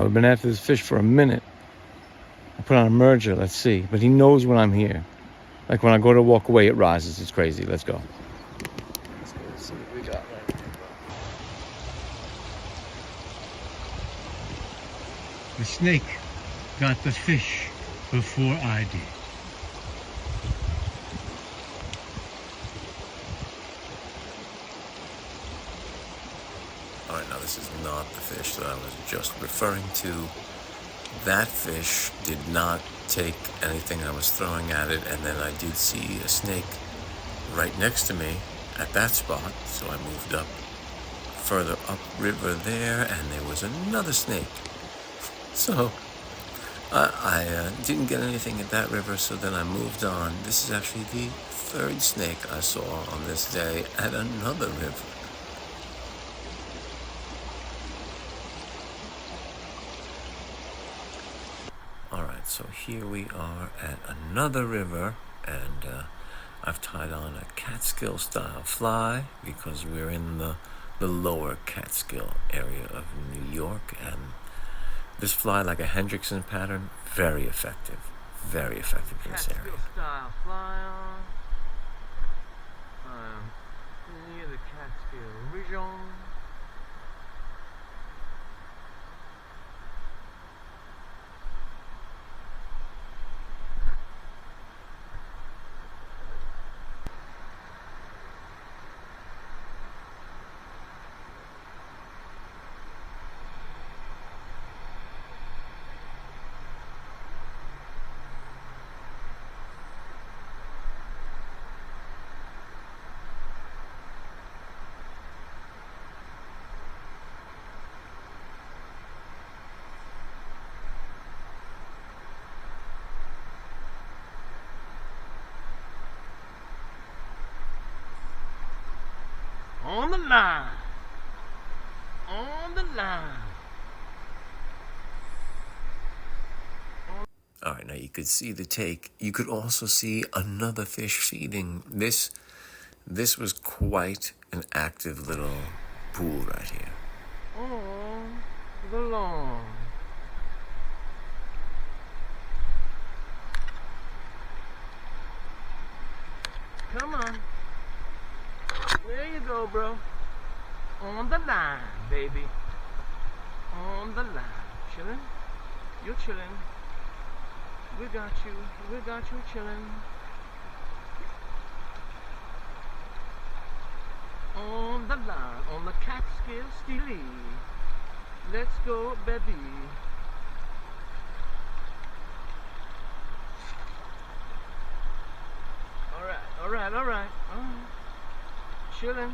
I've been after this fish for a minute. I put on a merger, let's see. But he knows when I'm here. Like when I go to walk away, it rises. It's crazy. Let's go. Let's go see what we got right here, bro. The snake got the fish before I did. Alright, now this is not the fish that I was just referring to. That fish did not take anything I was throwing at it, and then I did see a snake right next to me at that spot, so I moved up further upriver there, and there was another snake. So I didn't get anything at that river, so then I moved on. This is actually the third snake I saw on this day at another river. Alright, so here we are at another river, and I've tied on a Catskill style fly because we're in the lower Catskill area of New York, and this fly, like a Hendrickson pattern, very effective in this area. Catskill style fly on. Near the Catskill region. On the line. On the line. Alright, now you could see the take. You could also see another fish feeding. This was quite an active little pool right here. On the lawn. Come on. There you go, bro. On the line, baby. On the line. Chillin'? You're chillin'. We got you. We got you chillin'. On the line. On the Catskills Steely. Let's go, baby. Alright. Chillin'.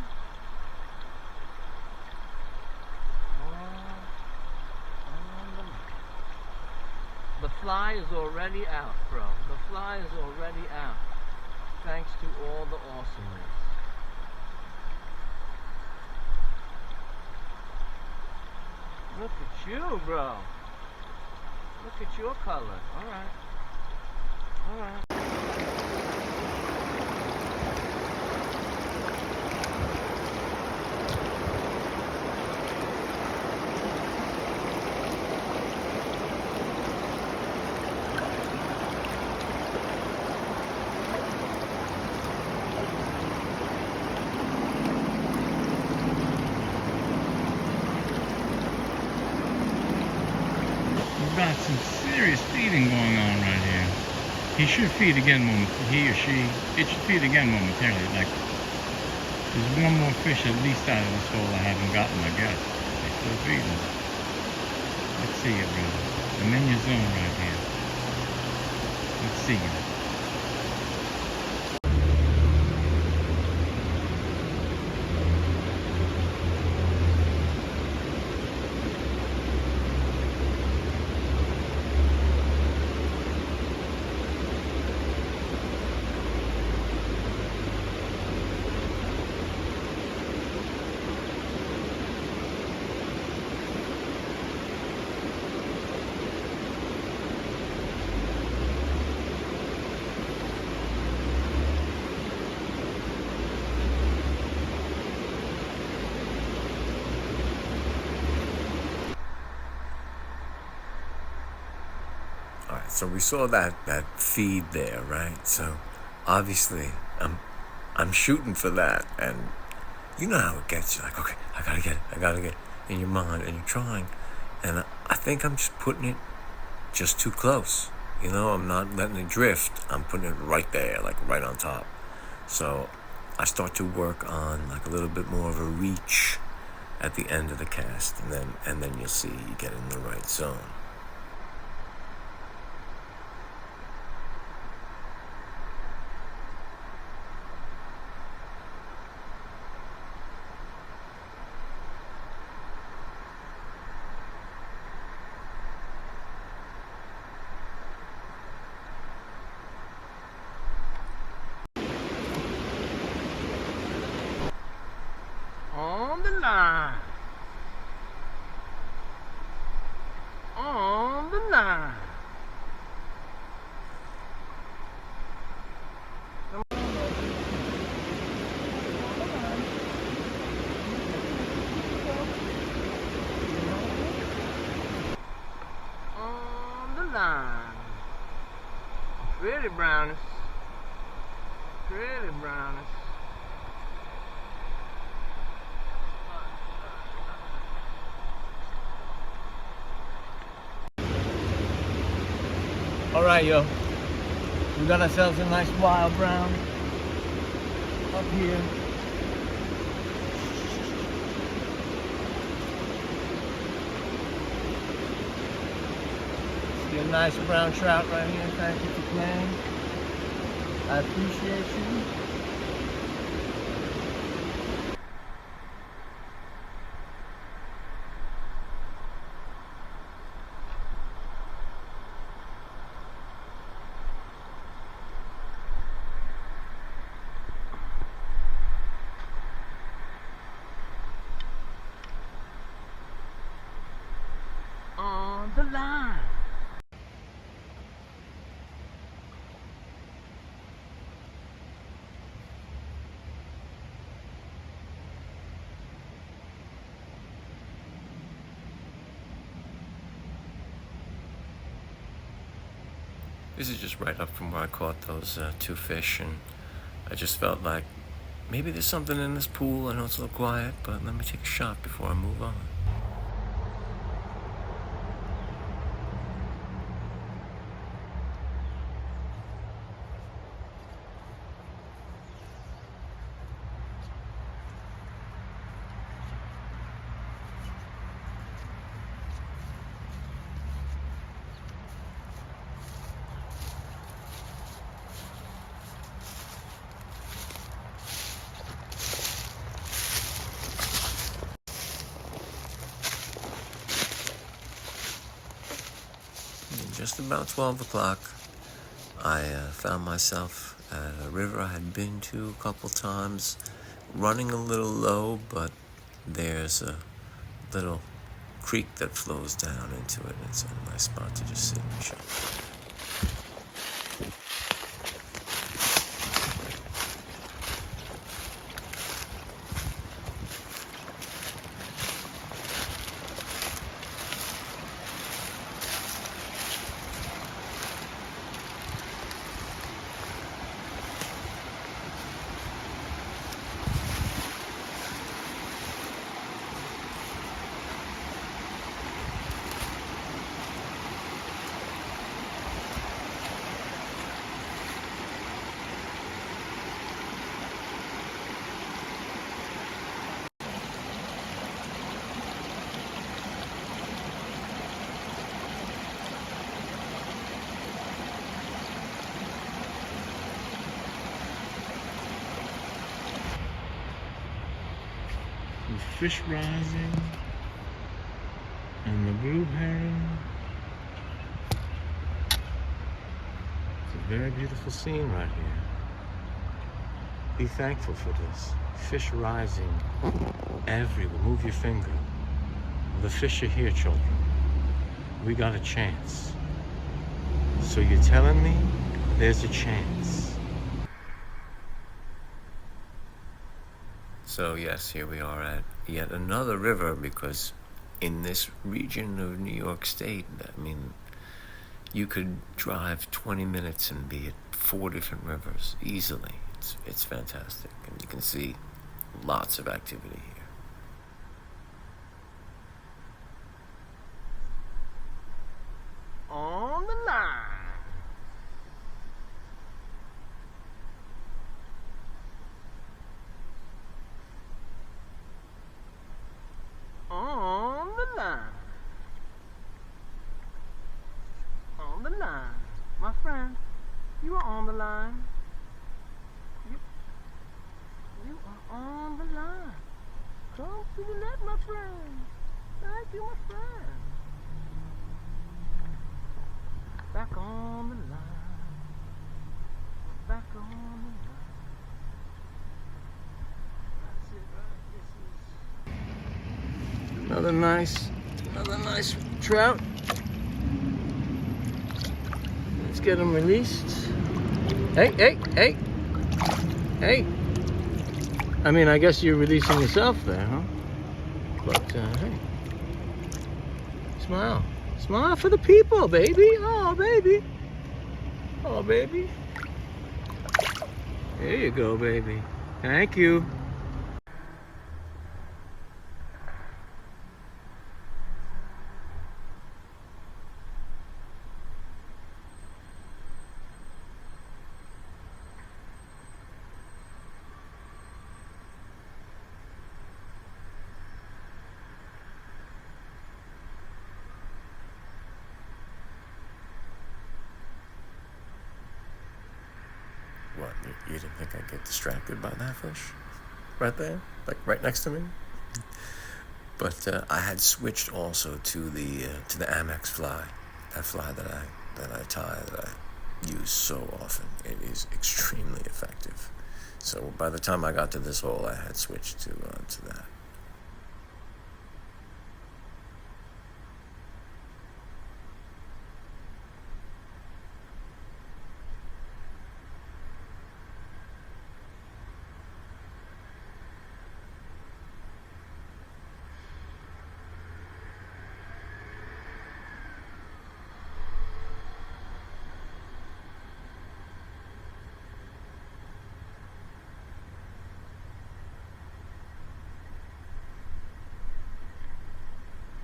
The fly is already out, bro. The fly is already out. Thanks to all the awesomeness. Look at you, bro. Look at your color. Alright. Got some serious feeding going on right here. He should feed again he or she, it should feed again momentarily. Like, there's one more fish at least out of this hole I haven't gotten, I guess. They're still feeding. Let's see it, brother. I'm in your zone right here. Let's see it. So we saw that feed there, right? So obviously I'm shooting for that, and you know how it gets. You're like, okay, I gotta get it in your mind, and you're trying, and I think I'm just putting it just too close. You know, I'm not letting it drift. I'm putting it right there, like right on top. So I start to work on like a little bit more of a reach at the end of the cast, and then you'll see you get in the right zone. On the line. On the line. On the line. Pretty brownies. Pretty brownies. Alright, yo. We got ourselves a nice wild brown up here. See a nice brown trout right here. Thank you for playing. I appreciate you. On the line. This is just right up from where I caught those 2 fish, and I just felt like maybe there's something in this pool. I know it's a little quiet, but let me take a shot before I move on. Just about 12 o'clock, I found myself at a river I had been to a couple times, running a little low, but there's a little creek that flows down into it. It's a nice spot to just sit and chill. The fish rising and the blue heron. It's a very beautiful scene right here. Be thankful for this. Fish rising everywhere. Move your finger. The fish are here, children. We got a chance. So you're telling me there's a chance? So yes, here we are at yet another river, because in this region of New York State, I mean, You could drive 20 minutes and be at 4 different rivers easily. It's fantastic, and you can see lots of activity here. On the line. On the line. On the line. My friend, you are on the line. You are on the line. Come to the net, my friend. Thank you, my friend. Back on the line. Back on the line. That's it, right? This is another nice trout. Let's get him released. Hey. I mean, I guess you're releasing yourself there, huh? But, hey. Smile. Smile for the people, baby. Oh, baby. Oh, baby. There you go, baby. Thank you. What, you didn't think I'd get distracted by that fish? Right there? Like right next to me? But I had switched also to the Amex fly. That fly that I tie, that I use so often. It is extremely effective. So by the time I got to this hole, I had switched to that.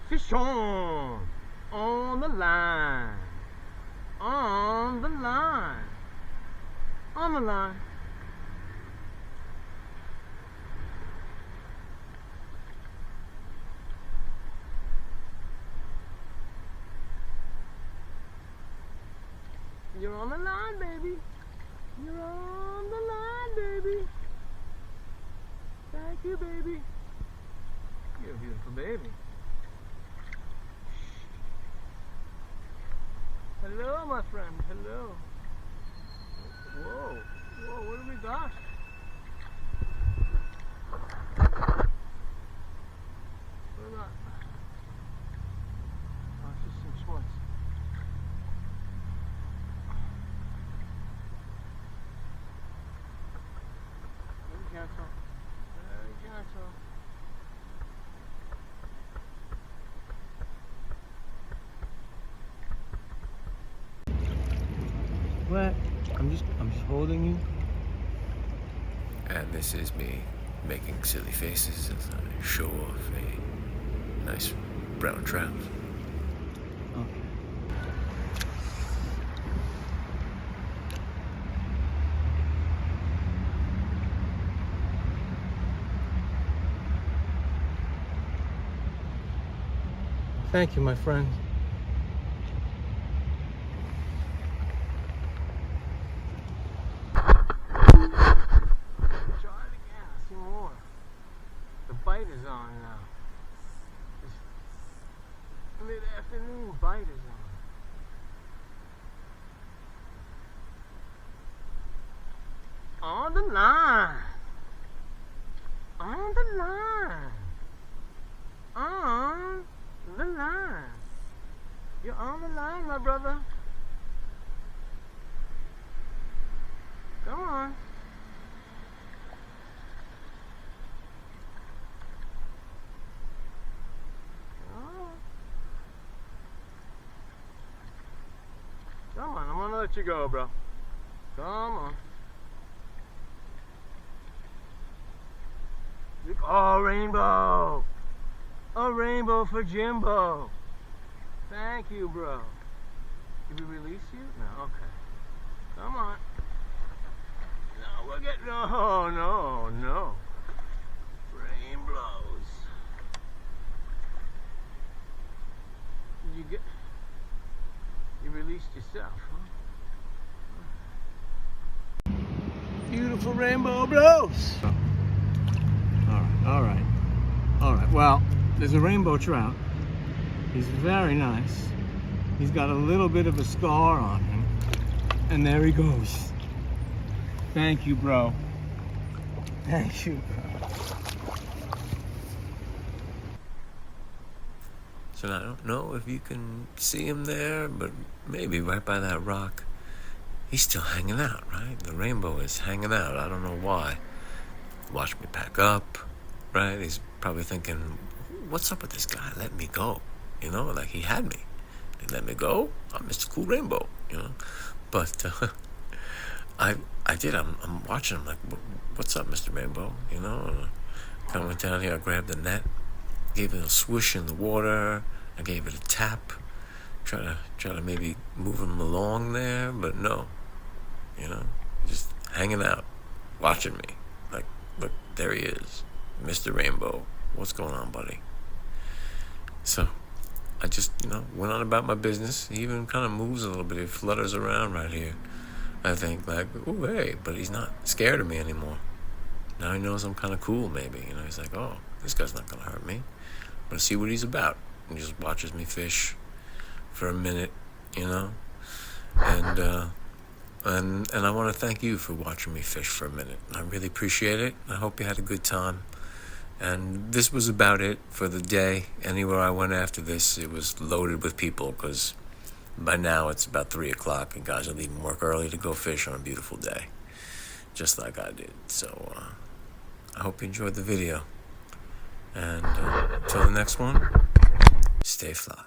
Fish on the line, on the line, on the line. You're on the line, baby. You're on the line, baby. Thank you, baby. You're a beautiful baby. Hello, my friend. Hello. Whoa. Whoa, what do we got? What do we got? Oh, it's just some schmutz. Very gentle. Very gentle. What? I'm just holding you. And this is me making silly faces as I show off a nice brown trout. Okay. Thank you, my friend. Bite is on now. This mid-afternoon bite is on. On the line. On the line. On the line. You're on the line, my brother. Come on. let you go, bro. Come on. Oh, rainbow. A rainbow for Jimbo. Thank you, bro. Did we release you? No, okay. Come on. No, we're getting... No. Rain blows. Did you get... You released yourself, huh? Beautiful rainbow blows. All right. Well, there's a rainbow trout. He's very nice. He's got a little bit of a scar on him. And there he goes. Thank you, bro. Thank you, bro. So I don't know if you can see him there, but maybe right by that rock. He's still hanging out, right? The rainbow is hanging out. I don't know why. Watch me pack up, right? He's probably thinking, what's up with this guy? Let me go. You know, like he had me. He let me go. I'm Mr. Cool Rainbow, you know. But I did. I'm watching him like, what's up, Mr. Rainbow? You know, kind of went down here. I grabbed the net, gave it a swish in the water. I gave it a tap, try to maybe move him along there, but no, you know, just hanging out, watching me. Like, look, there he is, Mr. Rainbow. What's going on, buddy? So I just, you know, went on about my business. He even kind of moves a little bit. He flutters around right here. I think like, oh, hey, but he's not scared of me anymore. Now he knows I'm kind of cool, maybe. You know, he's like, oh, this guy's not going to hurt me. I'm going to see what he's about. And he just watches me fish for a minute, you know. And I want to thank you for watching me fish for a minute. I really appreciate it. I hope you had a good time. And this was about it for the day. Anywhere I went after this, it was loaded with people because by now it's about 3 o'clock and guys are leaving work early to go fish on a beautiful day, just like I did. So I hope you enjoyed the video. And until the next one, stay fly.